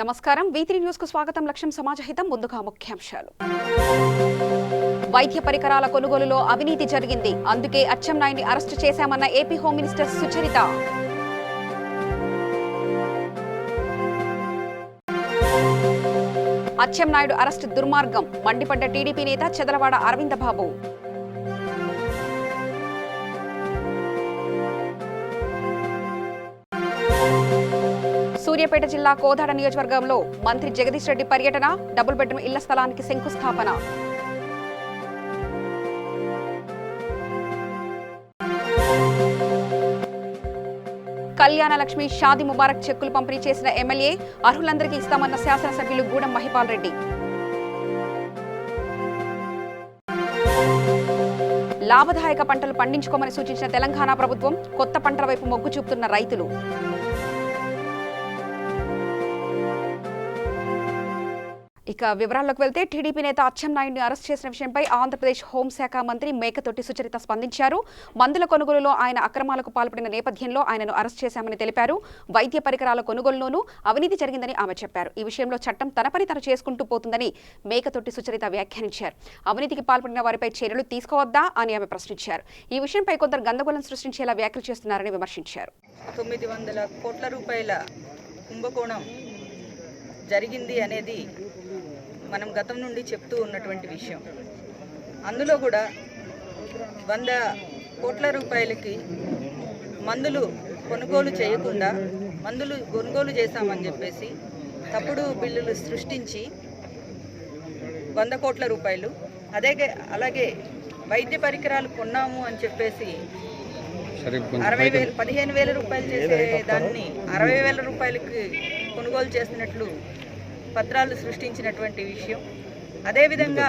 నమస్కారం V3 news కు స్వాగతం. లక్ష్యం సమాజహితం. ముందుగా ముఖ్యాంశాలు. వైద్య పరికరాల కొనుగోలులో అవినీతి జరిగింది, అందుకే అచ్చెన్నాయుడిని అరెస్టు చేశామన్న AP home minister Sucharitha. Atchannaidu arrest దుర్మార్గం, మండిపడ్డ టీడీపీ నేత చెదలవాడ అరవింద బాబు. సూర్యాపేట జిల్లా కోదాడ నియోజకవర్గంలో మంత్రి జగదీష్ రెడ్డి పర్యటన, డబుల్ బెడ్రూమ్ ఇళ్ల స్థలానికి శంకుస్థాపన. కళ్యాణ లక్ష్మి షాదీ ముబారక్ చెక్కులు పంపిణీ చేసిన ఎమ్మెల్యే, అర్హులందరికీ ఇస్తామన్న శాసనసభ్యులు గూడెం మహిపాల్ రెడ్డి. లాభదాయక పంటలు పండించుకోమని సూచించిన తెలంగాణ ప్రభుత్వం, కొత్త పంటల వైపు మొగ్గు చూపుతున్న రైతులు. ఇక వివరాల్లోకి వెళ్తే, టీడీపీ నేత అచ్చెన్నాయుడిని అరెస్ట్ చేసిన విషయంపై ఆంధ్రప్రదేశ్ హోంశాఖ మంత్రి మేకతోటి సుచరిత స్పందించారు. మందుల కొనుగోలులో ఆయన అక్రమాలకు పాల్పడిన నేపథ్యంలో ఆయనను అరెస్ట్ చేశామని తెలిపారు. వైద్య పరికరాల కొనుగోలులోనూ అవినీతి జరిగిందని ఆమె చెప్పారు. ఈ విషయంలో చట్టం తన పని తను చేసుకుంటూ పోతుందని మేకతోటి సుచరిత వ్యాఖ్యానించారు. అవినీతికి పాల్పడిన వారిపై చర్యలు తీసుకోవద్దా అని ఆమె ప్రశ్నించారు. ఈ విషయంపై కొందరు గందరగోళం సృష్టించేలా వ్యాఖ్యలు చేస్తున్నారని విమర్శించారు. 900 కోట్ల రూపాయల కుంభకోణం జరిగింది అనేది మనం గతం నుండి చెప్తూ ఉన్నటువంటి విషయం. అందులో కూడా 100 కోట్ల రూపాయలకి మందులు కొనుగోలు చేయకుండా మందులు కొనుగోలు చేశామని చెప్పేసి తప్పుడు బిల్లులు సృష్టించి 100 కోట్ల రూపాయలు, అలాగే వైద్య పరికరాలు కొన్నాము అని చెప్పేసి 15,000 రూపాయలు చేసే దాన్ని 60,000 రూపాయలకి కొనుగోలు చేసినట్లు పత్రాలు సృష్టించినటువంటి విషయం. అదేవిధంగా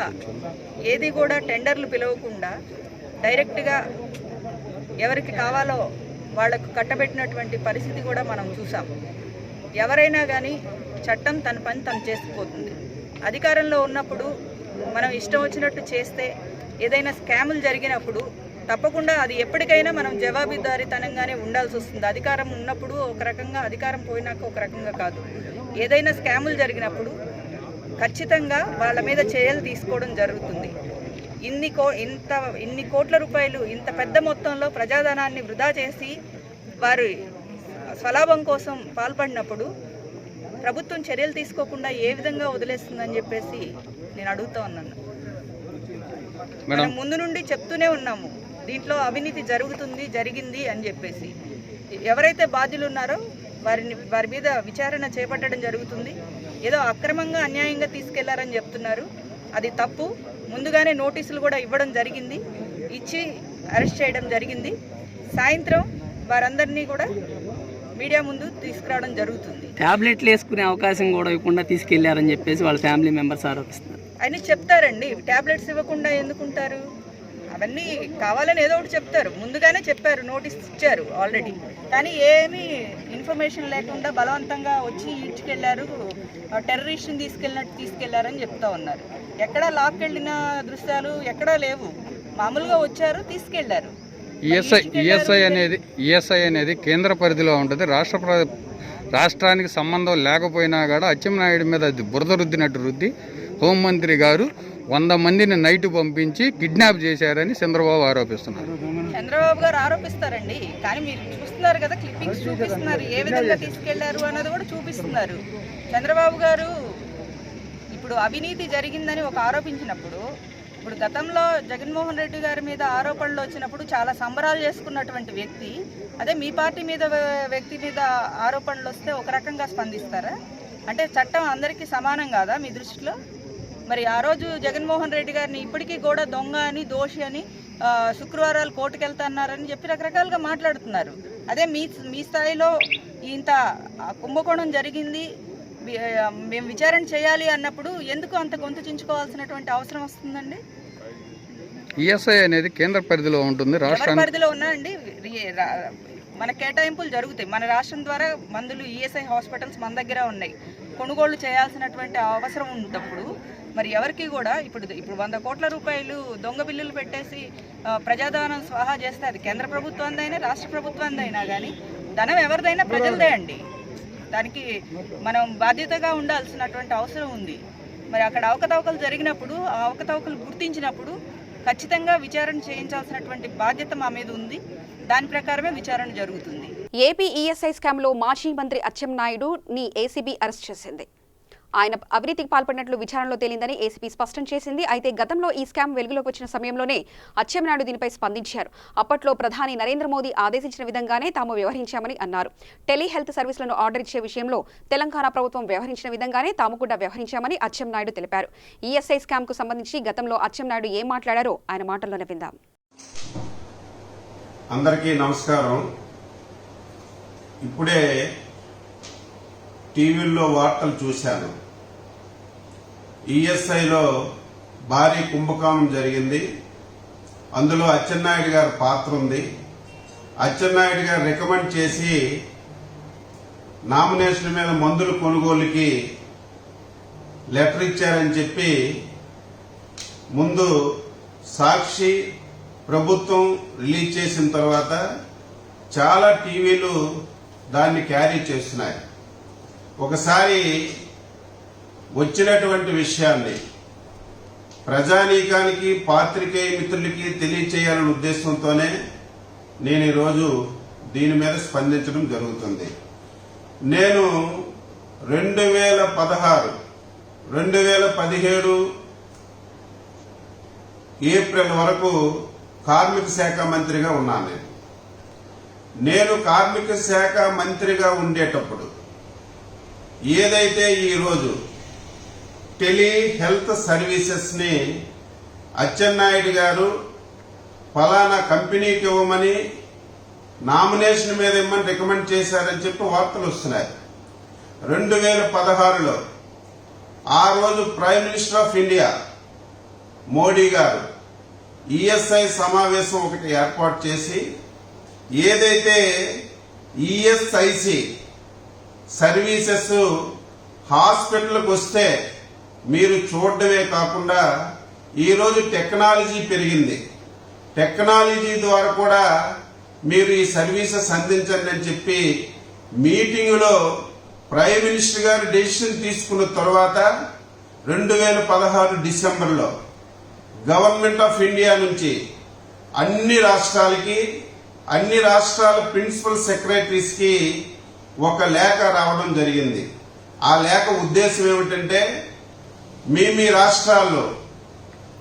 ఏది కూడా టెండర్లు పిలవకుండా డైరెక్ట్గా ఎవరికి కావాలో వాళ్లకు కట్టబెట్టినటువంటి పరిస్థితి కూడా మనం చూసాం. ఎవరైనా కానీ చట్టం తన పని తను చేసుకుపోతుంది. అధికారంలో ఉన్నప్పుడు మనం ఇష్టం వచ్చినట్టు చేస్తే, ఏదైనా స్కాములు జరిగినప్పుడు తప్పకుండా అది ఎప్పటికైనా మనం జవాబుదారీతనంగానే ఉండాల్సి వస్తుంది. అధికారం ఉన్నప్పుడు ఒక రకంగా, అధికారం పోయినాక ఒక రకంగా కాదు. ఏదైనా స్కాములు జరిగినప్పుడు ఖచ్చితంగా వాళ్ళ మీద చర్యలు తీసుకోవడం జరుగుతుంది. ఇన్ని కోట్ల రూపాయలు ఇంత పెద్ద మొత్తంలో ప్రజాధనాన్ని వృధా చేసి వారు స్వలాభం కోసం పాల్పడినప్పుడు ప్రభుత్వం చర్యలు తీసుకోకుండా ఏ విధంగా వదిలేస్తుందని చెప్పేసి నేను అడుగుతూ ఉన్నాను. మనం ముందు నుండి చెప్తూనే ఉన్నాము, దీంట్లో అవినీతి జరిగింది అని చెప్పేసి. ఎవరైతే బాధ్యులు ఉన్నారో వారి మీద విచారణ చేపట్టడం జరుగుతుంది. ఏదో అక్రమంగా అన్యాయంగా తీసుకెళ్లారని చెప్తున్నారు, అది తప్పు. ముందుగానే నోటీసులు కూడా ఇవ్వడం జరిగింది, ఇచ్చి అరెస్ట్ చేయడం జరిగింది. సాయంత్రం వారందరినీ కూడా మీడియా ముందు తీసుకురావడం జరుగుతుంది. టాబ్లెట్లు వేసుకునే అవకాశం కూడా ఇవ్వకుండా తీసుకెళ్లారని చెప్పేసి వాళ్ళ ఫ్యామిలీ మెంబర్స్ ఆరోపిస్తున్నారు. అని చెప్తారండి, టాబ్లెట్స్ ఇవ్వకుండా ఎందుకుంటారు? అవన్నీ కావాలని ఏదో ఒకటి చెప్తారు. ముందుగానే చెప్పారు, నోటీస్ ఇచ్చారు ఆల్రెడీ. కానీ ఏమీ ఇన్ఫర్మేషన్ లేకుండా బలవంతంగా వచ్చి ఇచ్చుకెళ్లారు, టెర్రరిస్ట్ని తీసుకెళ్లారని చెప్తా ఉన్నారు. ఎక్కడా లాక్కెళ్ళిన దృశ్యాలు ఎక్కడా లేవు. మామూలుగా వచ్చారు, తీసుకెళ్లారు. ఈఎస్ఐ అనేది కేంద్ర పరిధిలో ఉంటుంది. రాష్ట్రానికి సంబంధం లేకపోయినా కూడా అచ్చెన్నాయుడు మీద అది బురద రుద్దినట్టు రుద్ది హోంమంత్రి గారు 100 మందిని నైట్ పంపించి కిడ్నాప్ చేశారని చంద్రబాబు ఆరోపిస్తున్నారు. చంద్రబాబు గారు ఆరోపిస్తారండి, కానీ మీరు చూస్తున్నారు కదా, క్లిప్పింగ్స్ చూపిస్తున్నారు, ఏ విధంగా తీసుకెళ్లారు అన్నది కూడా చూపిస్తున్నారు. చంద్రబాబు గారు ఇప్పుడు అవినీతి జరిగిందని ఒక ఆరోపించినప్పుడు, ఇప్పుడు గతంలో జగన్మోహన్ రెడ్డి గారి మీద ఆరోపణలు వచ్చినప్పుడు చాలా సంబరాలు చేసుకున్నటువంటి వ్యక్తి, అదే మీ పార్టీ మీద వ్యక్తి మీద ఆరోపణలు వస్తే ఒక రకంగా స్పందిస్తారా? అంటే చట్టం అందరికీ సమానం కాదా మీ దృష్టిలో? మరి ఆ రోజు జగన్మోహన్ రెడ్డి గారిని ఇప్పటికీ కూడా దొంగ అని, దోషి అని, శుక్రవారాలు కోర్టుకు వెళ్తున్నారని చెప్పి రకరకాలుగా మాట్లాడుతున్నారు. అదే మీ స్థాయిలో ఇంత కుంభకోణం జరిగింది, మేము విచారణ చేయాలి అన్నప్పుడు ఎందుకు అంత గొంతు చించుకోవాల్సినటువంటి అవసరం వస్తుందండి? ఈఎస్ఐ అనేది కేంద్ర పరిధిలో ఉంటుంది, రాష్ట్ర పరిధిలో ఉన్నాయండి. మన కేటాయింపులు జరుగుతాయి. మన రాష్ట్రం ద్వారా మందులు ఈఎస్ఐ హాస్పిటల్స్ మన దగ్గర ఉన్నాయి. కొనుగోలు చేయాల్సినటువంటి అవసరం ఉన్నప్పుడు మరి ఎవరికి కూడా ఇప్పుడు 100 కోట్ల రూపాయలు దొంగ బిల్లులు పెట్టేసి ప్రజాధనం స్వాహా చేస్తే అది కేంద్ర ప్రభుత్వానిదైనా రాష్ట్ర ప్రభుత్వానిదైనా కానీ ధనం ఎవరిదైనా ప్రజలదే అండి. దానికి మనం బాధ్యతగా ఉండాల్సినటువంటి అవసరం ఉంది. మరి అక్కడ అవకతవకలు జరిగినప్పుడు ఆ అవకతవకలు గుర్తించినప్పుడు ఖచ్చితంగా విచారణ చేయించాల్సినటువంటి బాధ్యత మా మీద ఉంది. దాని ప్రకారమే విచారణ జరుగుతుంది. ఏపీ ఈఎస్ఐ స్కామ్లో మాజీ మంత్రి అచ్చెన్నాయుడుని ఏసీబీ అరెస్ట్ చేసింది. ఆయన అవినీతికి పాల్పడినట్లు విచారణలో తేలిందని ఏసీబీ స్పష్టం చేసింది. అయితే గతంలో ఈ స్కామ్ వెలుగులోకి వచ్చిన సమయంలోనే అచ్చెన్నాయుడు దీనిపై స్పందించారు. అప్పట్లో ప్రధాని నరేంద్ర మోదీ ఆదేశించిన విధంగానే తాము వ్యవహరించామని అన్నారు. టెలిహెల్త్ సర్వీసులను ఆర్డర్ ఇచ్చే విషయంలో తెలంగాణ ప్రభుత్వం వ్యవహరించిన విధంగానే తాము కూడా వ్యవహరించామని అచ్చెన్నాయుడు తెలిపారు. ఈఎస్ఐ స్కామ్కు సంబంధించి గతంలో అచ్చెన్నాయుడు ఏం మాట్లాడారో ఆయన మాటల్లోనే విందాం. అందరికీ నమస్కారం. ఇప్పుడే టీవీల్లో వార్తలు చూశాను. ఈఎస్ఐలో భారీ కుంభకోణం జరిగింది. అందులో అచ్చెన్నాయుడు గారి పాత్ర ఉంది. అచ్చెన్నాయుడు గారు రికమెండ్ చేసి నామినేషన్ మీద మందుల కొనుగోలుకి లెటర్ ఇచ్చారని చెప్పి ముందు సాక్షి ప్రభుత్వం రిలీజ్ చేసిన తర్వాత చాలా టీవీలు దాన్ని క్యారీ చేస్తున్నాయి. ఒకసారి వచ్చినటువంటి విషయాన్ని ప్రజానీకానికి పాత్రికేయ మిత్రులకి తెలియచేయాలనే ఉద్దేశంతోనే నేను ఈరోజు దీని మీద స్పందించడం జరుగుతుంది. నేను 2016, 2017 ఏప్రిల్ వరకు కార్మిక శాఖ మంత్రిగా ఉన్నాను. నేను కార్మిక శాఖ మంత్రిగా ఉండేటప్పుడు ఏదైతే ఈరోజు టెలి హెల్త్ సర్వీసెస్ ని అచ్చెన్నాయుడు గారు ఫలానా కంపెనీకి ఇవ్వమని నామినేషన్ మీద ఇవ్వమని రికమెండ్ చేశారని చెప్పి వార్తలు వస్తున్నాయి. 2016లో ఆ రోజు prime minister of India Modi గారు ఈఎస్ఐ సమావేశం ఒకటి ఏర్పాటు చేసి ఏదైతే ఈఎస్ఐసి సర్వీసెస్ హాస్పిటల్కి వస్తే మీరు చూడడమే కాకుండా ఈరోజు టెక్నాలజీ పెరిగింది. టెక్నాలజీ ద్వారా కూడా మీరు ఈ సర్వీసెస్ అందించండి అని చెప్పి మీటింగులో ప్రైమ్ మినిస్టర్ గారు డెసిషన్ తీసుకున్న తర్వాత 2016 డిసెంబర్లో గవర్నమెంట్ ఆఫ్ ఇండియా నుంచి అన్ని రాష్ట్రాలకి, అన్ని రాష్ట్రాల ప్రిన్సిపల్ సెక్రటరీస్ కి ఒక లేఖ రావడం జరిగింది. ఆ లేఖ ఉద్దేశం ఏమిటంటే మీ రాష్ట్రాల్లో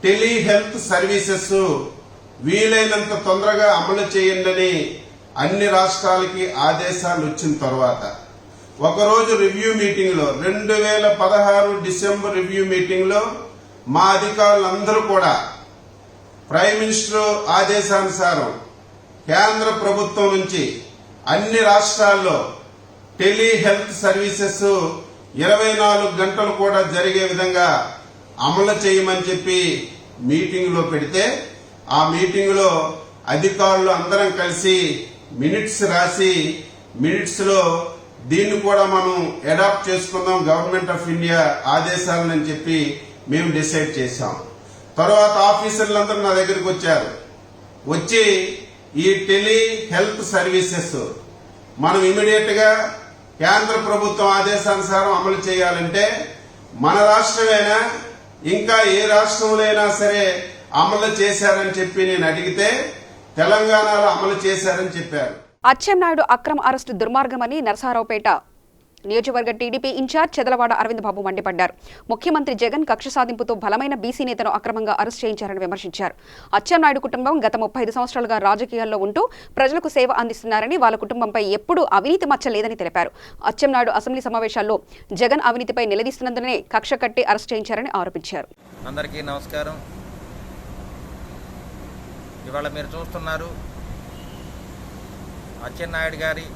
టెలి హెల్త్ సర్వీసెస్ వీలైనంత తొందరగా అమలు చేయండి అన్ని రాష్ట్రాలకి ఆదేశాలు వచ్చిన తర్వాత ఒకరోజు రివ్యూ మీటింగ్ లో 2016 డిసెంబర్ రివ్యూ మీటింగ్ లో మా అధికారులందరూ కూడా ప్రైమ్ మినిస్టర్ ఆదేశానుసారం కేంద్ర ప్రభుత్వం నుంచి అన్ని రాష్ట్రాల్లో టెలి హెల్త్ సర్వీసెస్ 24 గంటలు కూడా జరిగే విధంగా అమలు చేయమని చెప్పి మీటింగ్ లో పెడితే ఆ మీటింగ్ లో అధికారులు అందరం కలిసి మినిట్స్ రాసి మినిట్స్ లో దీన్ని కూడా మనం అడాప్ట్ చేసుకుందాం గవర్నమెంట్ ఆఫ్ ఇండియా ఆదేశాలని చెప్పి మేము డిసైడ్ చేశాం. తర్వాత ఆఫీసర్లందరూ నా దగ్గరికి వచ్చారు. వచ్చి ఈ టెలి హెల్త్ సర్వీసెస్ మనం ఇమీడియట్ గా కేంద్ర ప్రభుత్వం ఆదేశానుసారం అమలు చేయాలంటే మన రాష్ట్రమైనా ఇంకా ఏ రాష్ట్రంలో అయినా సరే అమలు చేశారని చెప్పి నేను అడిగితే తెలంగాణలో అమలు చేశారని చెప్పారు. అచ్చెన్నాయుడు అక్రమ అరెస్టు దుర్మార్గమని నరసరావుపేట నియోజకవర్గ టీడీపీ ఇన్ఛార్జ్ చెదలవాడ అరవింద్ బాబు మండిపడ్డారు. ముఖ్యమంత్రి జగన్ కక్ష సాధింపుతో బలమైన బీసీ నేతను అక్రమంగా అరెస్ట్ చేయించారని విమర్శించారు. అచ్చెన్నాయుడు కుటుంబం గత 35 సంవత్సరాలుగా రాజకీయాల్లో ఉంటూ ప్రజలకు సేవ అందిస్తున్నారని, వాళ్ళ కుటుంబంపై ఎప్పుడూ అవినీతి మచ్చ లేదని తెలిపారు. అచ్చెన్నాయుడు అసెంబ్లీ సమావేశాల్లో జగన్ అవినీతిపై నిలదీస్తున్నందునే కక్ష కట్టి అరెస్ట్ చేయించారని ఆరోపించారు. అందరికీ నమస్కారం. ఇవాళ మీరు చూస్తున్నారు అచ్చెన్నాయుడు గారి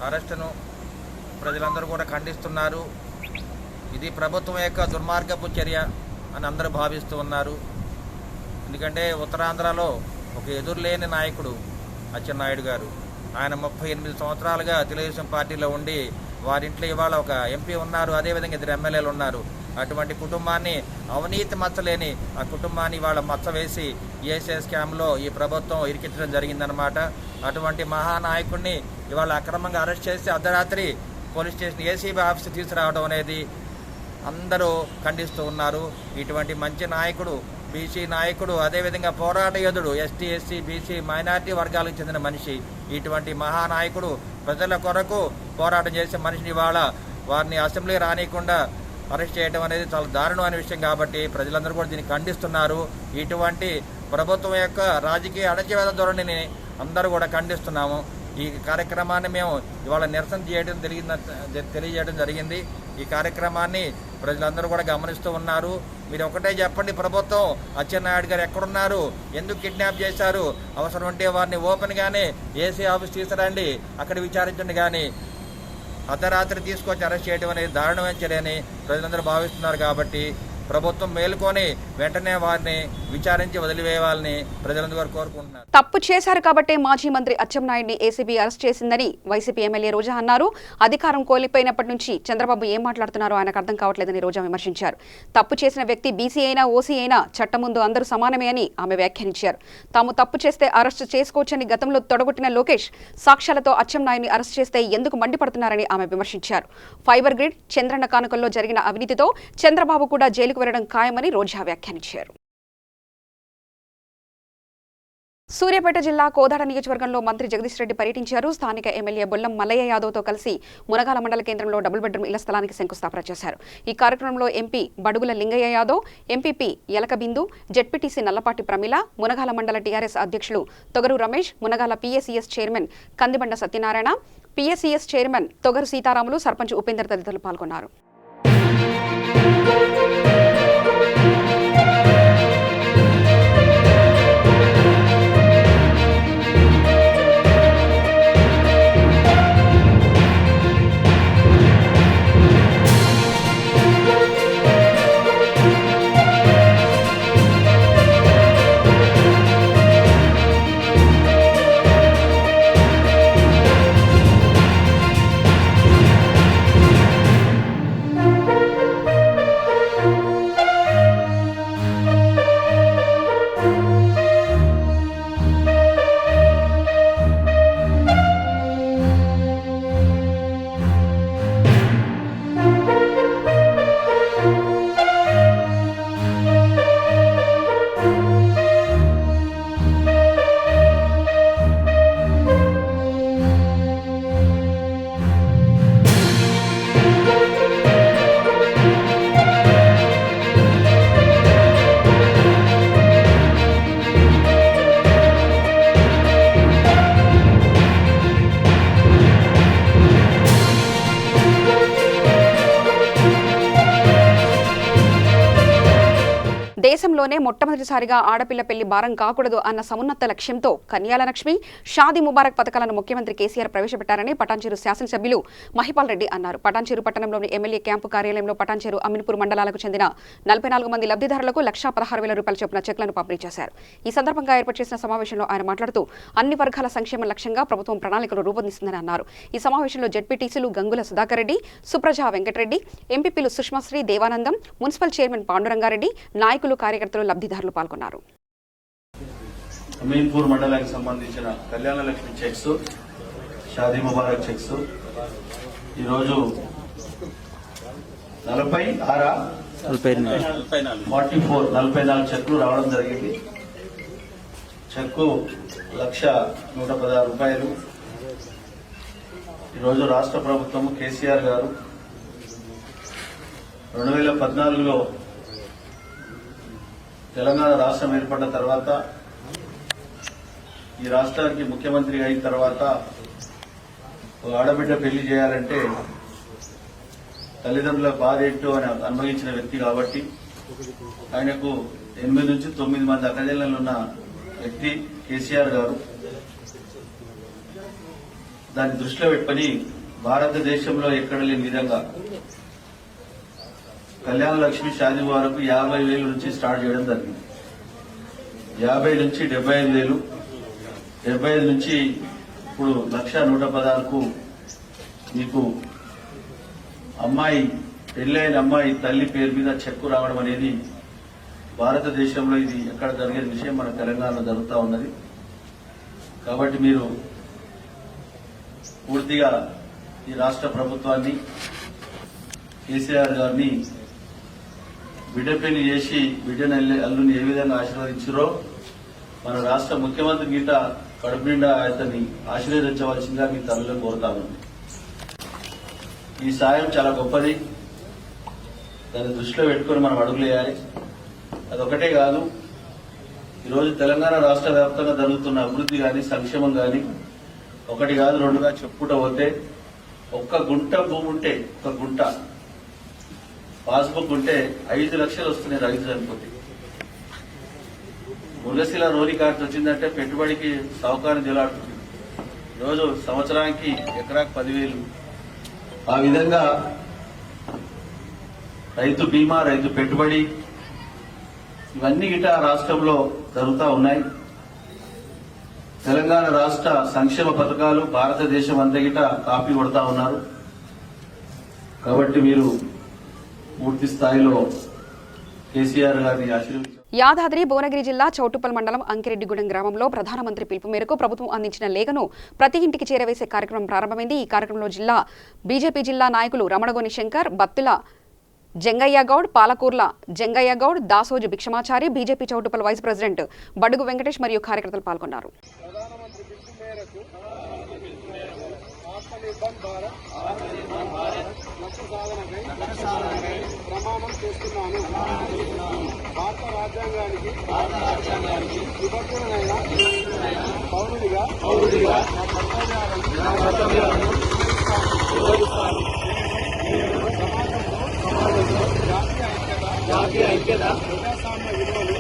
అరెస్టును ప్రజలందరూ కూడా ఖండిస్తున్నారు. ఇది ప్రభుత్వం యొక్క దుర్మార్గపు చర్య అని అందరూ భావిస్తూ ఉన్నారు. ఎందుకంటే ఉత్తరాంధ్రలో ఒక ఎదురులేని నాయకుడు అచ్చెన్నాయుడు గారు. ఆయన 38 సంవత్సరాలుగా తెలుగుదేశం పార్టీలో ఉండి వారింట్లో ఇవాళ ఒక ఎంపీ ఉన్నారు, అదేవిధంగా 2 ఎమ్మెల్యేలు ఉన్నారు. అటువంటి కుటుంబాన్ని, అవినీతి మచ్చలేని ఆ కుటుంబాన్ని వాళ్ళ మచ్చ వేసి ఈఎస్ఐ స్కామ్లో ఈ ప్రభుత్వం ఇరికించడం జరిగిందనమాట. అటువంటి మహానాయకుడిని ఇవాళ అక్రమంగా అరెస్ట్ చేసి అర్ధరాత్రి పోలీస్ స్టేషన్ ఏసీబీ ఆఫీస్ తీసుకురావడం అనేది అందరూ ఖండిస్తూ ఉన్నారు. ఇటువంటి మంచి నాయకుడు, బీసీ నాయకుడు, అదేవిధంగా పోరాట యోధుడు, ఎస్టీ, ఎస్సీ, బీసీ, మైనార్టీ వర్గాలకు చెందిన మనిషి, ఇటువంటి మహానాయకుడు ప్రజల కొరకు పోరాటం చేసే మనిషిని ఇవాళ వారిని అసెంబ్లీ రానియకుండా అరెస్ట్ చేయడం అనేది చాలా దారుణమైన విషయం. కాబట్టి ప్రజలందరూ కూడా దీన్ని ఖండిస్తున్నారు. ఇటువంటి ప్రభుత్వం యొక్క రాజకీయ అణచివేత ధోరణిని అందరూ కూడా ఖండిస్తున్నాము. ఈ కార్యక్రమాన్ని మేము ఇవాళ నిరసన తెలియజేయడం జరిగింది. ఈ కార్యక్రమాన్ని ప్రజలందరూ కూడా గమనిస్తూ ఉన్నారు. మీరు ఒకటే చెప్పండి, ప్రభుత్వం అచ్చెన్నాయుడు గారు ఎక్కడున్నారు, ఎందుకు కిడ్నాప్ చేశారు, అవసరం ఉంటే వారిని ఓపెన్గానే ఏసీ ఆఫీస్ తీసుకురండి, అక్కడ విచారించండి. కానీ అర్ధరాత్రి తీసుకొచ్చి అరెస్ట్ చేయడం అనేది దారుణమైన చర్యని ప్రజలందరూ భావిస్తున్నారు. కాబట్టి ప్రభుత్వం మేలుకొని వెంటనే వారిని విచారించి వదిలివేయాలని ప్రజలందరూ కోరుకుంటున్నారు. తప్పు చేశారు కాబట్టి మాజీ మంత్రి అచ్చెన్నాయుడిని ఏసీబీ అరెస్ట్ చేసిందని వైసీపీ ఎమ్మెల్యే రోజా అన్నారు. అధికారం కోల్పోయినప్పటి నుంచి చంద్రబాబు ఏం మాట్లాడుతున్నారో ఆయనకు అర్థం కావట్లేదని రోజా విమర్శించారు. తప్పు చేసిన వ్యక్తి బీసీ అయినా ఓసీ అయినా చట్టం ముందు అందరూ సమానమే అని ఆమె వ్యాఖ్యానించారు. తాము తప్పు చేస్తే అరెస్టు చేసుకోవచ్చని గతంలో తొడగొట్టిన లోకేష్ సాక్ష్యాలతో అచ్చెన్నాయుడిని అరెస్ట్ చేస్తే ఎందుకు మండిపడుతున్నారని ఆమె విమర్శించారు. ఫైబర్ గ్రిడ్, చంద్రన్న కానుకల్లో జరిగిన అవినీతితో చంద్రబాబు కూడా జైలుకు వెళ్లడం ఖాయమని రోజా వ్యాఖ్యానించారు. సూర్యాపేట జిల్లా కోదాడ నియోజకవర్గంలో మంత్రి జగదీష్ రెడ్డి పర్యటించారు. స్థానిక ఎమ్మెల్యే బొల్లం మల్లయ్య యాదవ్తో కలిసి మునగాల మండల కేంద్రంలో డబుల్ బెడ్రూమ్ ఇళ్ల స్థలానికి శంకుస్థాపన చేశారు. ఈ కార్యక్రమంలో MP Budugula Lingaiah Yadav, MPP Yalakabindu, ZPTC Nallapati Pramila, Munagala మండల టీఆర్ఎస్ అధ్యక్షులు Togaru Ramesh, Munagala PSES chairman Kandibanda Satyanarayana, PSES chairman Togaru Seetharamulu, sarpanch Upender తదితరులు పాల్గొన్నారు. దేశంలోనే మొట్టమొదటిసారిగా ఆడపిల్ల పెళ్లి భారం కాకూడదు అన్న సమున్నత లక్ష్యంతో కన్యాల లక్ష్మి, షాదీ ముబారక్ పథకాలను ముఖ్యమంత్రి కేసీఆర్ ప్రవేశపెట్టారని పటాన్చెరు శాసనసభ్యులు మహిపాల్ రెడ్డి అన్నారు. పటాన్చెరు పట్టణంలోని ఎమ్మెల్యే క్యాంపు కార్యాలయంలో పటాన్చెరు, అమీన్పూర్ మండలాలకు చెందిన 44 మంది లబ్ధిదారులకు 1,16,000 రూపాయల చొప్పున చెక్లను పంపిణీ చేశారు. ఈ సందర్భంగా ఏర్పాటు చేసిన సమావేశంలో ఆయన మాట్లాడుతూ అన్ని వర్గాల సంక్షేమ లక్ష్యంగా ప్రభుత్వం ప్రణాళికలు రూపొందిస్తుందని అన్నారు. ఈ సమావేశంలో జెడ్పీటీసీలు గంగుల సుధాకర్ రెడ్డి, సుప్రజా వెంకటరెడ్డి, ఎంపీపీలు సుష్మాశ్రీ, దేవానందం, మున్సిపల్ చైర్మన్ పాండురంగారెడ్డి, నాయకులు, కార్యకర్తలు, లబ్ధిదారులు పాల్గొన్నారు. అమీన్పూర్ మండలానికి సంబంధించిన కళ్యాణ లక్ష్మి చెక్స్, షాదీ ముబారక్ చెక్స్ ఈరోజు 44 చెక్లు రావడం జరిగింది. చెక్కు 1,116 రూపాయలు. ఈరోజు రాష్ట్ర ప్రభుత్వం కేసీఆర్ గారు 2014లో తెలంగాణ రాష్ట్రం ఏర్పడిన తర్వాత, ఈ రాష్ట్రానికి ముఖ్యమంత్రి అయిన తర్వాత ఒక ఆడబిడ్డ పెళ్లి చేయాలంటే తల్లిదండ్రుల బాధ ఏంటో అని అనుభవించిన వ్యక్తి కాబట్టి ఆయనకు 8 నుంచి 9 మంది అక్కజెల్లెలు ఉన్న వ్యక్తి కేసీఆర్ గారు. దాన్ని దృష్టిలో పెట్టుకుని భారతదేశంలో ఎక్కడ లేని విధంగా కళ్యాణ లక్ష్మి షాదీ వరకు 50,000 నుంచి స్టార్ట్ చేయడం జరిగింది. 50 నుంచి 75,000, 75 నుంచి ఇప్పుడు 1,116కు మీకు అమ్మాయి, పెళ్ళైన అమ్మాయి తల్లి పేరు మీద చెక్కు రావడం అనేది భారతదేశంలో ఇది ఎక్కడ జరిగే విషయం మన తెలంగాణలో జరుగుతూ ఉన్నది. కాబట్టి మీరు పూర్తిగా ఈ రాష్ట్ర ప్రభుత్వాన్ని కేసీఆర్ గారిని బిడ్డ పెళ్లి చేసి బిడ్డను అల్లుని ఏ విధంగా ఆశీర్వదించారో మన రాష్ట్ర ముఖ్యమంత్రి గీట కడుపు నిండా అతన్ని ఆశీర్వదించవలసిందిగా మీ తల్లులను కోరుతామండి. ఈ సాయం చాలా గొప్పది, దాన్ని దృష్టిలో పెట్టుకుని మనం అడుగులేయాలి. అదొకటే కాదు, ఈరోజు తెలంగాణ రాష్ట్ర వ్యాప్తంగా జరుగుతున్న అభివృద్ధి కానీ సంక్షేమం కానీ ఒకటి కాదు రెండుగా చెప్పుకుంటూ పోతే, ఒక్క గుంట భూమి ఉంటే, ఒక గుంట పాస్బుక్ ఉంటే 5 లక్షలు వస్తున్నాయి రైతు చనిపోతే. మురగశిల రోని కార్డు వచ్చిందంటే పెట్టుబడికి సౌకర్యం జలాడుతుంది. ఈరోజు సంవత్సరానికి ఎకరాకు 10,000. ఆ విధంగా రైతు బీమా, రైతు పెట్టుబడి ఇవన్నీ గిట రాష్ట్రంలో జరుగుతూ ఉన్నాయి. తెలంగాణ రాష్ట్ర సంక్షేమ పథకాలు భారతదేశం అంతా గిట కాపీ కొడతా ఉన్నారు. కాబట్టి మీరు పూర్తి స్థాయిలో కేసీఆర్ గారిని ఆశీర్వదించారు. యాదాద్రి భువనగిరి జిల్లా చౌటుప్పల్ మండలం అంకిరెడ్డిగూడెం గ్రామంలో ప్రధానమంత్రి పిలుపు మేరకు ప్రభుత్వం అందించిన లేఖను ప్రతి ఇంటికి చేరవేసే కార్యక్రమం ప్రారంభమైంది. ఈ కార్యక్రమంలో బీజేపీ జిల్లా నాయకులు Ramanagoni Shankar, Battula Jangaiah Goud, Palakurla Jangaiah Goud, Dasoju Bhikshamachari, BJP Choutuppal vice president Badugu Venkatesh మరియు కార్యకర్తలు పాల్గొన్నారు. ప్రమాణం చేస్తున్నాను. భారత రాజ్యాంగానికి విభక్తులైన పౌరుడిగా నా కర్తవ్యాలను నిర్వహిస్తాను. సమాజంలో జాతీయ ఐక్యత, ప్రజాస్వామ్య విలువలు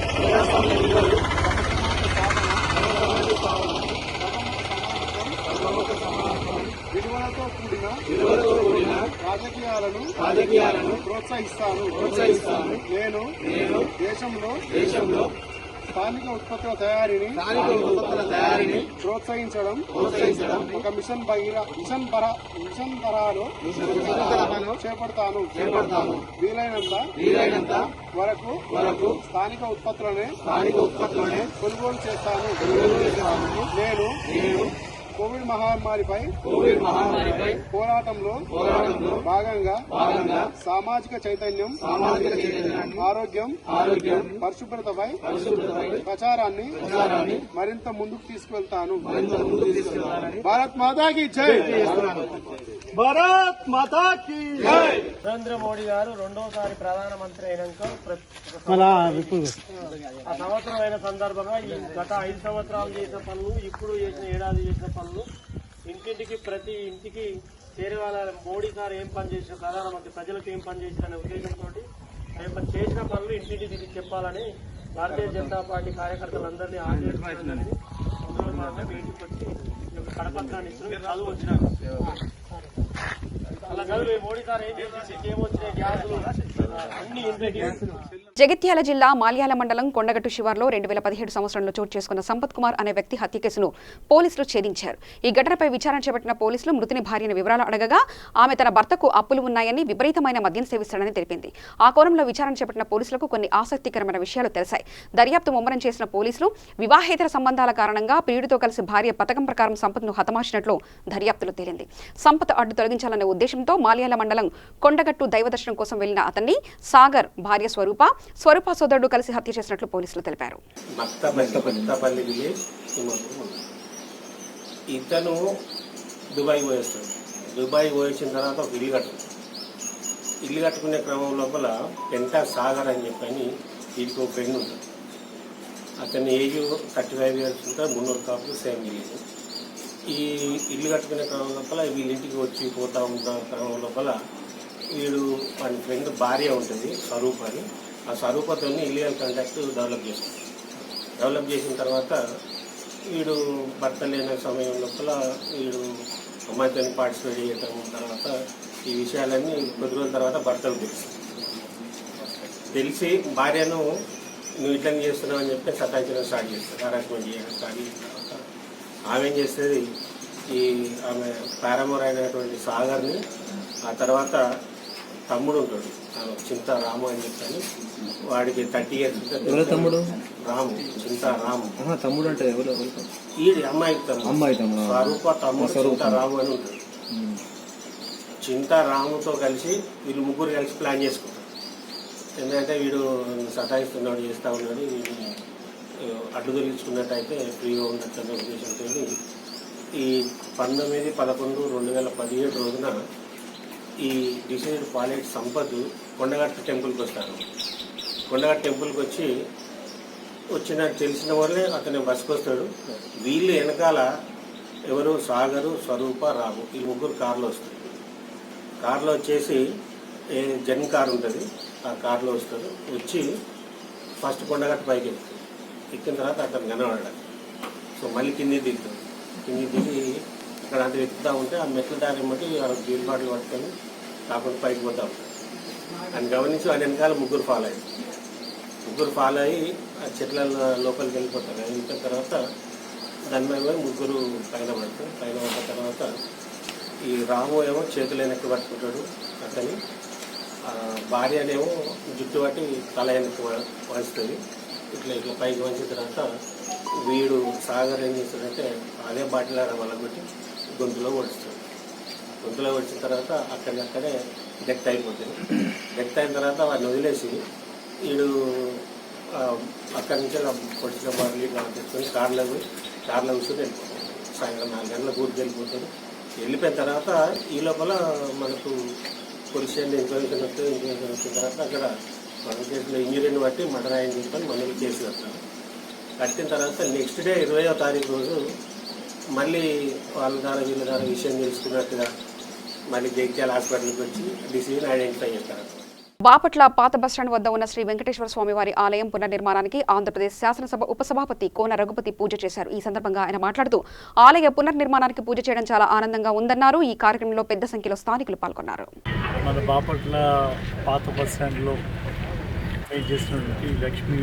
విలువలతో కూడిన రాజకీయాలను ప్రోత్సహిస్తాను. నేను దేశంలో స్థానిక ఉత్పత్తుల తయారీని ప్రోత్సహించడం ఒక మిషన్ తరహాలో చేపడతాను. వీలైనంత వరకు స్థానిక ఉత్పత్తులనే కొనుగోలు చేస్తాను. నేను కోవిడ్ మహమ్మారిపై పోరాటంలో భాగంగా సామాజిక చైతన్యం, ఆరోగ్యం, పరిశుభ్రతపై ప్రచారాన్ని మరింత ముందుకు తీసుకువెళ్తాను. భారత్ మాతా కీ జై. భారత్ మాతా కీ జై. నరేంద్ర మోడీ గారు రెండోసారి ప్రధానమంత్రి అయినాక ఆ సంవత్సరం అయిన సందర్భంగా ఈ గత 5 సంవత్సరాలు చేసిన పనులు, ఇప్పుడు చేసిన ఏడాది చేసిన పనులు ఇంటింటికి ప్రతి ఇంటికి చేరేవాళ్ళ మోడీ సార్ ఏం పని చేసిన, ప్రధానమంత్రి ప్రజలకు ఏం పని చేసిన అనే ఉద్దేశంతో చేసిన పనులు ఇంటింటికి చెప్పాలని భారతీయ జనతా పార్టీ కార్యకర్తలందరినీ ఆశీర్వదించాలని మీ ఇంటికి వచ్చి కరపత్రాన్ని ఇస్తున్నాం. చదువు వచ్చినారు అలా చదువు మోడీ సార్ ఏం చేసి ఏమొచ్చినాయి గ్యాసులు అన్ని ఇంటికి. జగిత్యాల జిల్లా మాల్యాల మండలం కొండగట్టు శివార్లో 2017 సంవత్సరంలో చోటు చేసుకున్న సంపత్ కుమార్ అనే వ్యక్తి హత్య కేసును పోలీసులు ఛేదించారు. ఈ ఘటనపై విచారణ చేపట్టిన పోలీసులు మృతుని భార్యను వివరాలు అడగగా ఆమె తన భర్తకు అప్పులు ఉన్నాయని, విపరీతమైన మద్యం సేవిస్తాడని తెలిపింది. ఆ కోణంలో విచారణ చేపట్టిన పోలీసులకు కొన్ని ఆసక్తికరమైన విషయాలు తెలిసాయి. దర్యాప్తు ముమ్మరం చేసిన పోలీసులు వివాహేతర సంబంధాల కారణంగా ప్రియుడితో కలిసి భార్య పథకం ప్రకారం సంపత్ను హతమార్చినట్లు దర్యాప్తులో తేలింది. సంపత్ అడ్డు తొలగించాలనే ఉద్దేశంతో మాల్యాల మండలం కొండగట్టు దైవదర్శనం కోసం వెళ్లిన అతన్ని సాగర్, భార్య స్వరూప సోదరుడు కలిసి హత్య చేసినట్లు పోలీసులు తెలిపారు. ఇతను దుబాయ్ పోయేస్తాడు. దుబాయ్ పోయేసిన తర్వాత ఒక ఇల్లు కట్టుకునే క్రమం లోపల పెంటా సాగర్ అని చెప్పని వీడికి ఒక ఫ్రెండ్ ఉంటుంది. అతని ఏజ్ 35 ఇయర్స్ ఉంటుంది. 300 కాపులు సేమ్ విలేజ్. ఈ ఇల్లు కట్టుకునే క్రమం లోపల వీళ్ళింటికి వచ్చి పోతా ఉన్న క్రమం లోపల వీడు వాడి ఫ్రెండ్ భార్య ఉంటుంది స్వరూప్ అని. ఆ స్వరూపతో ఇల్లీగల్ కాంటాక్ట్ డెవలప్ చేసిన తర్వాత వీడు భర్త లేని సమయం లోపల వీడు అమ్మాయితో పార్టిసిపేట్ చేయటం, తర్వాత ఈ విషయాలన్నీ కొద్ది రోజుల తర్వాత భర్తకు తెలిసి భార్యను నువ్వు ఇట్లని చేస్తున్నావు అని చెప్పి సతాయించడం స్టార్ట్ చేస్తాడు, హరాస్మెంట్ చేయడం స్టార్ట్ చేసిన తర్వాత ఆమె ఏం చేస్తుంది, ఆమె పారామోర్ అయినటువంటి సాగర్ని, ఆ తర్వాత తమ్ముడు ఉంటాడు చింత రాము అని చెప్పాను. వాడికి 30 years ఎవరు తమ్ముడు? రాము, చింత రాము. తమ్ముడు అంటే ఎవరు? ఈడి అమ్మాయికి తమ్ముడు. స్వరూప తమ్ముడు చింత రాము అని ఉంటాడు. చింత రాముతో కలిసి వీళ్ళు ముగ్గురు కలిసి ప్లాన్ చేసుకుంటారు. ఎందుకంటే వీడు సతాయిస్తున్నాడు, చేస్తూ ఉన్నాడు, వీడిని అడ్డు తొలగించుకున్నట్టయితే ఫ్రీగా ఉన్నట్టు ఉద్దేశంతో ఈ 19/11/2017 రోజున ఈ డిసైడ్ పాలెట్ సంపత్ కొండగట్ట టెంపుల్కి వస్తారు. కొండగట్ట టెంపుల్కి వచ్చిన తెలిసిన వాళ్ళే అతను బస్కి వస్తాడు. వీళ్ళు వెనకాల ఎవరు సాగరు, స్వరూప, రాము ఈ ముగ్గురు కారులో వస్తారు. కారులో వచ్చేసి జన్ కార్ ఉంటుంది, ఆ కారులో వస్తారు. వచ్చి ఫస్ట్ కొండగట్ట పైకి ఎక్కుతారు. ఎక్కిన తర్వాత అతను కనబడాలి. సో మళ్ళీ కింది దిగుతాడు. కింది దిగి అక్కడ అంత ఎక్కుతూ ఉంటే ఆ మెట్ల దారి బట్టి బీర్ బాటిల్ పట్టుకొని కాకుండా పైకి పోతూ ఉంటాడు. అని గమనించి ఆయన వెనకాల ముగ్గురు ఫాలో అయ్యి ఆ చెట్ల లోపలికి వెళ్ళిపోతారు. వెళ్ళిన తర్వాత దాని మీద ముగ్గురు పైన పడతారు. పైన పడ్డ తర్వాత ఈ రాము ఏమో చేతులు వెనక్కి పట్టుకుంటాడు. అతని భార్యనేమో జుట్టు పట్టి తల వెనక్కి వంచుతుంది. ఇట్లా పైకి వంచిన తర్వాత వీడు సాగర్ ఏం చేస్తాడంటే అదే బాటిల్ వలగొట్టి గొంతులో ఓడిస్తాడు. గొంతులో ఓడిచిన తర్వాత అక్కడే డెత్ అయిపోతుంది. డెత్ అయిన తర్వాత వాడిని వదిలేసి వీడు అక్కడి నుంచి పొడిచిన బాటిల్ ఇట్లా తెచ్చుకొని కార్లో కూర్చొని వెళ్ళిపోతాడు. సాయంత్రం 4 గంటల ఊరికి వెళ్ళిపోతాడు. వెళ్ళిపోయిన తర్వాత ఈ లోపల మనకు పోలీస్ స్టేషన్ ఇన్ఫర్మేషన్ వచ్చిన తర్వాత అక్కడ మన కేసులో ఇంజరీని బట్టి మర్డర్ అయింది చెప్పని మనకి కేసు కట్టారు. కట్టిన తర్వాత నెక్స్ట్ డే 20వ తారీఖు రోజు మళ్ళీ వాళ్ళ ద్వారా వీళ్ళ ద్వారా విషయం తెలుసుకున్నట్టుగా మళ్ళీ జగిత్యాల హాస్పిటల్కి వచ్చి డిసీజ్ని ఐడెంటిఫై చేస్తారు. బాపట్ల పాత బస్టాండ్ వద్ద ఉన్న శ్రీ వెంకటేశ్వర స్వామివారి ఆలయం పునర్నిర్మాణానికి ఆంధ్రప్రదేశ్ శాసనసభ ఉపసభాపతి కోన రఘుపతి పూజ చేశారు. ఈ సందర్భంగా ఆయన మాట్లాడుతూ ఆలయ పునర్నిర్మాణానికి పూజ చేయడం చాలా ఆనందంగా ఉందన్నారు. ఈ కార్యక్రమంలో పెద్ద సంఖ్యలో స్థానికులు పాల్గొన్నారు. మన బాపట్ల పాత బస్టాండ్లో చేసినటువంటి లక్ష్మీ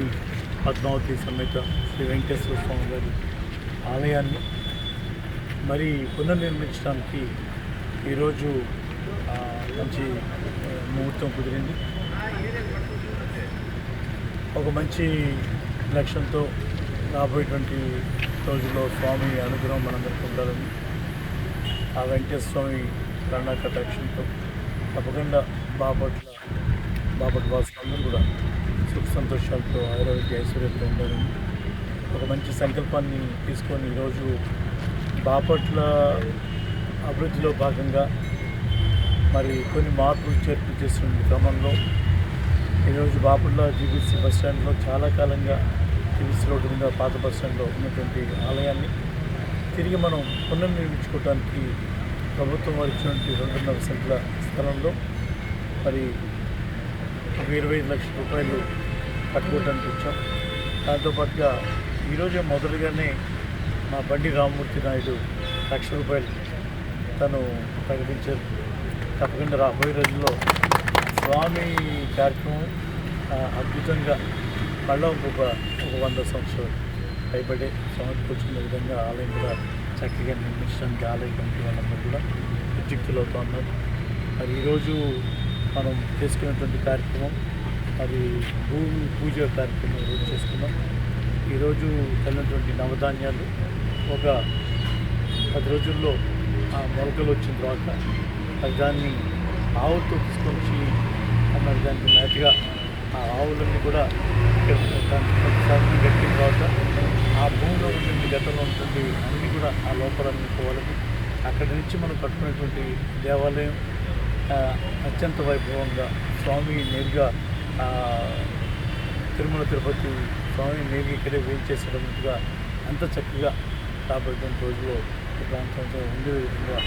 పద్మావతి సమేత శ్రీ వెంకటేశ్వర స్వామి గారి ఆలయాన్ని మరి పునర్నిర్మించడానికి ఈరోజు మంచి ముహూర్తం కుదిరింది. ఒక మంచి లక్ష్యంతో రాబోయేటువంటి రోజుల్లో స్వామి అనుగ్రహం మనందరికీ ఉండాలని ఆ వెంకటేశ్వర స్వామి కరుణా కటాక్షంతో తప్పకుండా బాపట్ల వాసులందరూ కూడా సుఖ సంతోషాలతో ఆరోగ్య ఐశ్వర్యంతో ఉండాలని ఒక మంచి సంకల్పాన్ని తీసుకొని ఈరోజు బాపట్ల అభివృద్ధిలో భాగంగా మరి కొన్ని మార్పులు చేర్పులు చేస్తున్న క్రమంలో ఈరోజు బాపట్ల జీబీసీ బస్టాండ్లో చాలా కాలంగా జీబీసీ రోడ్డు మీద పాత బస్టాండ్లో ఉన్నటువంటి ఆలయాన్ని తిరిగి మనం పునర్నిర్మించుకోవడానికి ప్రభుత్వం వారు ఇచ్చినటువంటి 2.5 సెంట్ల స్థలంలో మరి 25 లక్షల రూపాయలు కట్టుకోవడానికి వచ్చాం. దాంతోపాటుగా ఈరోజే మొదలుగానే మా బండి రామ్మూర్తి నాయుడు 1 లక్ష రూపాయలు తను ప్రకటించారు. తప్పకుండా రాబోయే రోజుల్లో స్వామి కార్యక్రమం అద్భుతంగా మళ్ళీ ఒక 100 సంవత్సరాలు పైబడే స్వామికి వచ్చిన విధంగా ఆలయం కూడా చక్కగా నిర్మించడానికి ఆలయ కమిటీ వాళ్ళందరూ కూడా ఉద్యుక్తులు అవుతూ ఉన్నారు. మరి ఈరోజు మనం చేసుకున్నటువంటి కార్యక్రమం మరి భూమి పూజ కార్యక్రమం ఈరోజు చేసుకున్నాం. ఈరోజు కలిగినటువంటి నవధాన్యాలు ఒక 10 రోజుల్లో ఆ మొలకలు వచ్చిన తర్వాత మరి దాన్ని ఆవులతో తీసుకొచ్చి మరి దానికి మేతగా ఆ ఆవులన్నీ కూడా దాన్ని గట్టిన తర్వాత ఆ భూమిలో ఉన్నటువంటి గతంలో ఉంటుంది అన్నీ కూడా ఆ లోపలన్నీ పోవాలని అక్కడి నుంచి మనం కట్టుకునేటువంటి దేవాలయం అత్యంత వైభవంగా స్వామి నేరుగా తిరుమల తిరుపతి స్వామి నేరుగా ఇక్కడే వేయించేసేటట్టుగా అంత చక్కగా రాబోయే రోజుల్లో ఈ ప్రాంతంలో ఉండే విధంగా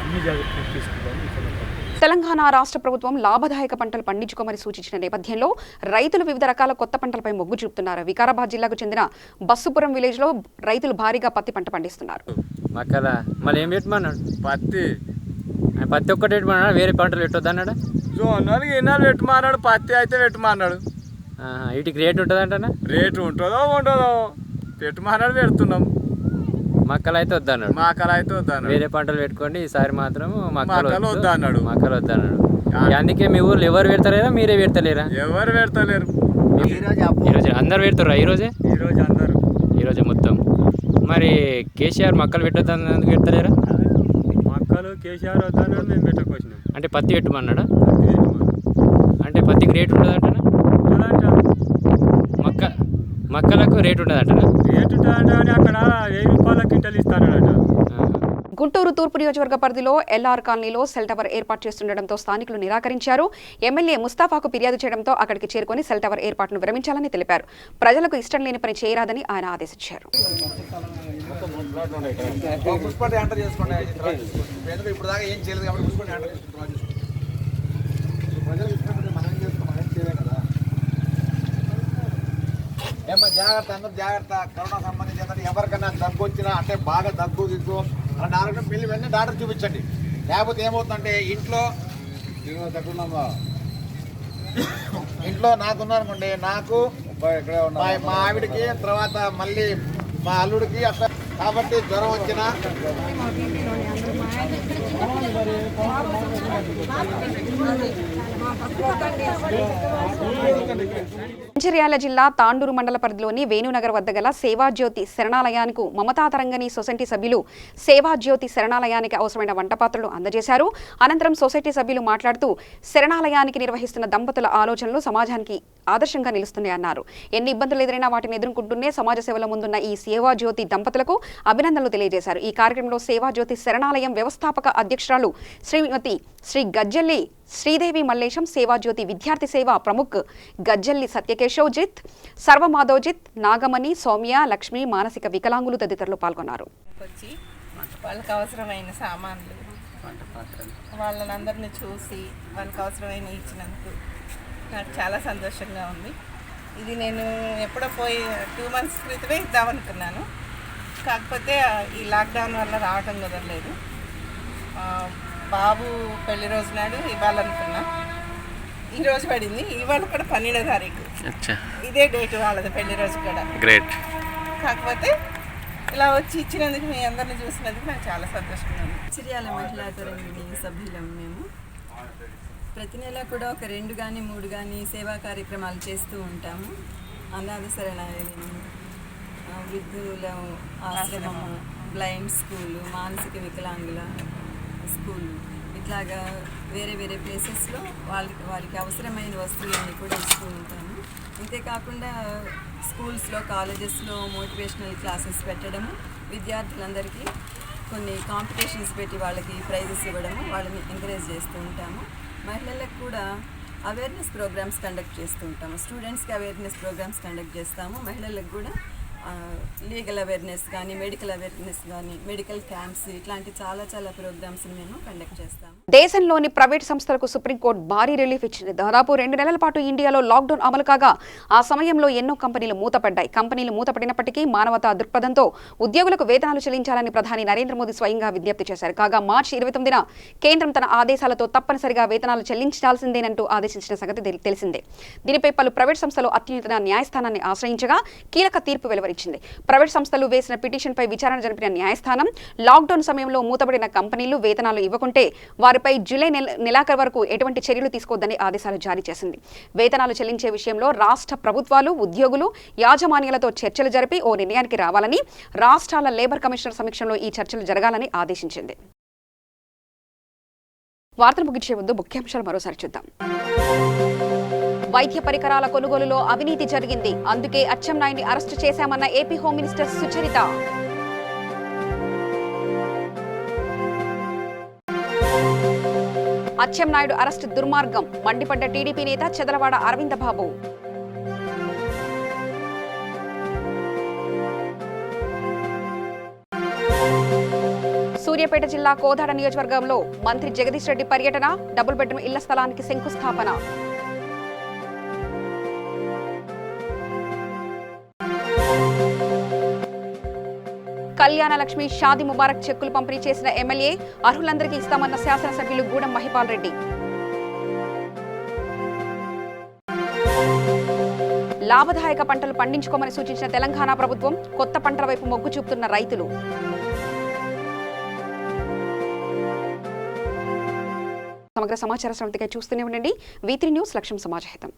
అన్ని జాగ్రత్తలు తీసుకుంటామని తెలంగాణ రాష్ట్ర ప్రభుత్వం లాభదాయక పంటలు పండించుకోమని సూచించిన నేపథ్యంలో రైతులు వివిధ రకాల కొత్త పంటలపై మొగ్గు చూపుతున్నారు. వికారాబాద్ జిల్లాకు చెందిన బస్సుపురం విలేజ్లో రైతులు భారీగా పత్తి పంట పండిస్తున్నారు. మళ్ళీ ఏం పెట్టమన్నాడు? పత్తి ఒక్కటి పెట్టమన్నాడు, వేరే పంటలు పెట్టొద్దు అన్నాడు. జోన్నానికి ఎన్నాళ్ళు పెట్టమన్నాడు, పత్తి అయితే పెట్టమన్నాడు. వీటికి రేటు ఉంటుంది అంటనా? రేటు ఉంటుందో ఉండదో పెట్టమన్నాడు, పెడుతున్నాం. మక్కలు అయితే వద్దన్నాడు. మక్కలు అయితే వద్దన్నాడు. వేరే పంటలు పెట్టుకోండి, ఈసారి మాత్రం మక్కలు వద్దన్నాడు. మక్కలు వద్దన్నాడు. అందుకే మీ ఊర్లో ఎవరు పెడతలేరా, మీరే పెడతలేరా? ఎవరు పెడతలేరు. ఈరోజు అందరు పెడతారా? ఈరోజు అందరు ఈరోజు మొత్తం. మరి కేసీఆర్ మక్కలు పెట్టొద్దు పెడతలేరా? మక్కలు కేసీఆర్ వద్దని మేము పెట్టకొచ్చినాం. అంటే పత్తి పెట్టమన్నాడా? అంటే పత్తికి రేటు ఉండదంటనా? మక్కలకు రేటు ఉండదంటనా? రేటు ఉంటుందంటే అక్కడ 1000 రూపాయల క్వింటల్ ఇస్తానట. గుంటూరు తూర్పు నియోజకవర్గ పరిధిలో ఎల్ఆర్ కాలనీలో సెల్ టవర్ ఏర్పాటు చేస్తుండటంతో స్థానికులు నిరాకరించారు. ఎమ్మెల్యే ముస్తాఫాకు ఫిర్యాదు చేయడంతో అక్కడికి చేరుకొని సెల్ టవర్ ఏర్పాటును విరమించాలని తెలిపారు. ప్రజలకు ఇష్టం లేని పని చేయరాదని ఆయన ఆదేశించారు. జాగ్రత్త, అందరూ జాగ్రత్త. కరోనా సంబంధించి ఎవరికైనా దగ్గు వచ్చినా అంటే బాగా దగ్గు అలా 4 గంటలు వెళ్ళి వెంటనే డాక్టర్ చూపించండి. లేకపోతే ఏమవుతుందంటే ఇంట్లో నాకున్నానుకోండి, నాకు మా ఆవిడకి తర్వాత మళ్ళీ మా అల్లుడికి అట్లా. కాబట్టి జ్వరం వచ్చినా మంచిర్యాల జిల్లా తాండూరు మండల పరిధిలోని వేణునగర్ వద్ద గల సేవాజ్యోతి శరణాలయానికి మమతా తరంగని సొసైటీ సభ్యులు సేవాజ్యోతి శరణాలయానికి అవసరమైన వంటపాత్రలు అందజేశారు. అనంతరం సొసైటీ సభ్యులు మాట్లాడుతూ శరణాలయానికి నిర్వహిస్తున్న దంపతుల ఆలోచనలు సమాజానికి ఆదర్శంగా నిలుస్తున్నాయన్నారు. ఎన్ని ఇబ్బందులు ఎదురైనా వాటిని ఎదుర్కొంటూనే సమాజ సేవల ముందున్న ఈ సేవాజ్యోతి దంపతులకు అభినందనలు తెలియజేశారు. ఈ కార్యక్రమంలో సేవాజ్యోతి శరణాలయం వ్యవస్థాపక అధ్యక్షురాలు శ్రీమతి శ్రీ గజ్జల్లి శ్రీదేవి మల్లేశం, సేవాజ్యోతి విద్యార్థి సేవా ప్రముఖ్ గజ్జల్లి సత్యకేశవ్జిత్, సర్వమాధవ్జిత్, నాగమణి, సౌమ్య, లక్ష్మి, మానసిక వికలాంగులు తదితరులు పాల్గొన్నారు. వాళ్ళకి అవసరమైన సామాన్లు వాళ్ళనందరినీ చూసి వాళ్ళకి అవసరమైన ఇచ్చినందుకు నాకు చాలా సంతోషంగా ఉంది. ఇది నేను ఎప్పుడో 2 months క్రితమే ఇద్దామనుకున్నాను. కాకపోతే ఈ లాక్డౌన్ వల్ల రావటం కుదరలేదు. బాబు పెళ్లి రోజు నాడు ఇవ్వాలనుకున్నా. ఈరోజు పడింది. ఇవాళ కూడా 12వ తారీఖు. ఇదే డేట్ వాళ్ళది పెళ్లి రోజు కూడా. గ్రేట్. కాకపోతే ఇలా వచ్చి ఇచ్చినందుకు మీ అందరిని చూసినందుకు నాకు చాలా సంతోషంగా ఉంది. మంచిర్యాల మహిళా తరంగిణి సభ్యులం మేము. ప్రతి నెల కూడా ఒక 2 కానీ 3 కానీ సేవా కార్యక్రమాలు చేస్తూ ఉంటాము. అనాథ శరణాలయం, వృద్ధుల ఆశ్రమము, బ్లైండ్ స్కూలు, మానసిక వికలాంగుల స్కూలు, ఇట్లాగా వేరే వేరే ప్లేసెస్లో వారికి అవసరమైన వస్తువులన్నీ కూడా ఇస్తూ ఉంటాము. అంతేకాకుండా స్కూల్స్లో, కాలేజెస్లో మోటివేషనల్ క్లాసెస్ పెట్టడము, విద్యార్థులందరికీ కొన్ని కాంపిటీషన్స్ పెట్టి వాళ్ళకి ప్రైజెస్ ఇవ్వడము, వాళ్ళని ఎంకరేజ్ చేస్తూ ఉంటాము. మహిళలకు కూడా అవేర్నెస్ ప్రోగ్రామ్స్ కండక్ట్ చేస్తూ ఉంటాము. స్టూడెంట్స్కి అవేర్నెస్ ప్రోగ్రామ్స్ కండక్ట్ చేస్తాము. మహిళలకు కూడా లీగల్ అవేర్నెస్ కానీ, మెడికల్ అవేర్నెస్ కానీ, మెడికల్ క్యాంప్స్, ఇట్లాంటి చాలా ప్రోగ్రామ్స్ మేము కండక్ట్ చేస్తాము. దేశంలోని ప్రైవేట్ సంస్థలకు సుప్రీంకోర్టు భారీ రిలీఫ్ ఇచ్చింది. దాదాపు 2 నెలల పాటు ఇండియాలో లాక్డౌన్ అమలు కాగా ఆ సమయంలో ఎన్నో కంపెనీలు మూతపడ్డాయి. కంపెనీలు మూతపడినప్పటికీ మానవతా దృక్పథంతో ఉద్యోగులకు వేతనాలు చెల్లించాలని ప్రధాని నరేంద్ర మోదీ స్వయంగా విజ్ఞప్తి చేశారు. కాగా మార్చి 29న కేంద్రం తన ఆదేశాలతో తప్పనిసరిగా వేతనాలు చెల్లించాల్సిందేనంటూ ఆదేశించిన సంగతి తెలిసిందే. దీనిపై పలు ప్రైవేట్ సంస్థలు అత్యున్నత న్యాయస్థానాన్ని ఆశ్రయించగా కీలక తీర్పు వెలువరించింది. ప్రైవేట్ సంస్థలు వేసిన పిటిషన్పై విచారణ జరిపిన న్యాయస్థానం లాక్డౌన్ సమయంలో మూతపడిన కంపెనీలు వేతనాలు ఇవ్వకుంటే వారిపై జూలై నెలాఖరు వరకు ఎటువంటి చర్యలు తీసుకోవద్దని ఆదేశాలు జారీ చేసింది. వేతనాలు చెల్లించే విషయంలో రాష్ట్ర ప్రభుత్వాలు, ఉద్యోగులు, యాజమాన్యాలతో చర్చలు జరిపి ఓ నిర్ణయానికి రావాలని, రాష్ట్రాల లేబర్ కమిషనర్ సమక్షంలో ఈ చర్చలు జరగాలని ఆదేశించింది. వార్తలు ముగించే ముందు ముఖ్యాంశాలు మరోసారి చూద్దాం. వైద్య పరికరాల కొనుగోలులో అవినీతి జరిగింది, అందుకే అచ్చెన్నాయుడిని అరెస్టు చేశామన్న AP home minister Sucharitha. Atchannaidu arrest దుర్మార్గం, మండిపడ్డ టీడీపీ నేత చెదలవాడ అరవింద బాబు. సూర్యాపేట జిల్లా కోదాడ నియోజకవర్గంలో మంత్రి జగదీష్ రెడ్డి పర్యటన, డబుల్ బెడ్రూమ్ ఇళ్ల స్థలానికి శంకుస్థాపన. కళ్యాణ లక్ష్మి షాదీ ముబారక్ చెక్కులు పంపిణీ చేసిన ఎమ్మెల్యే, అర్హులందరికీ ఇస్తామన్న శాసనసభ్యులు గూడెం మహిపాల్ రెడ్డి. లాభదాయక పంటలు పండించుకోమని సూచించిన తెలంగాణ ప్రభుత్వం, కొత్త పంటల వైపు మొగ్గు చూపుతున్న రైతులు. సమగ్ర సమాచార స్రవంతిగా చూస్తూనే ఉండండి. V3 న్యూస్ లక్ష్యం సమాజహితం.